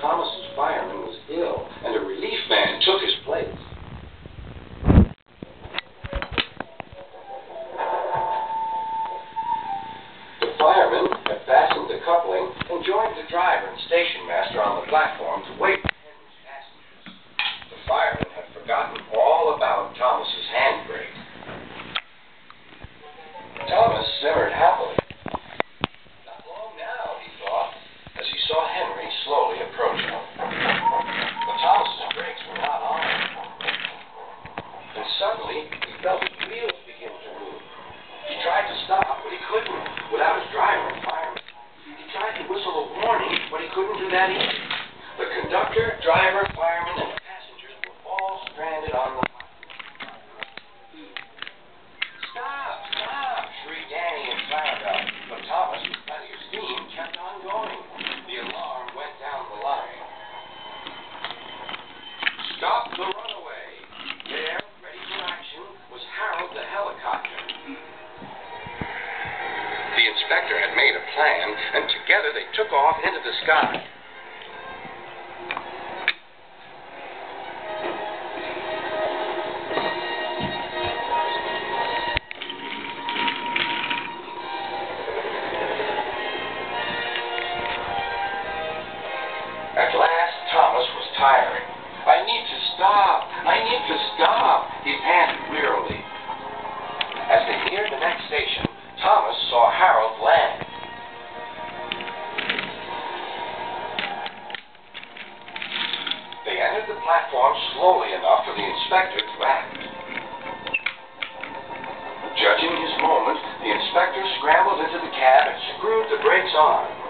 Thomas's fireman was ill, and a relief man took his place. The fireman had fastened the coupling and joined the driver and station master on the platform to wait for Henry's passengers. The fireman had forgotten all about Thomas's handbrake. Thomas simmered happily. Not long now, he thought, as he saw Henry slowly approach him. But Thomas's brakes were not on. And suddenly, he felt his wheels begin to move. He tried to stop, but he couldn't, without his driver and fireman. He tried to whistle a warning, but he couldn't do that either. The conductor, driver, fireman, and passengers were all stranded on the platform. Stop! Stop! Shrieked Annie and Clarabelle, but Thomas, with plenty of steam, kept on going. The alarm went down the line. Stop the runaway! There, ready for action, was Harold the helicopter. The inspector had made a plan, and together they took off into the sky. At last, Thomas was tiring. I need to stop! I need to stop! He panted wearily. As they neared the next station, Thomas saw Harold land. They entered the platform slowly enough for the inspector to act. Judging his moment, the inspector scrambled into the cab and screwed the brakes on.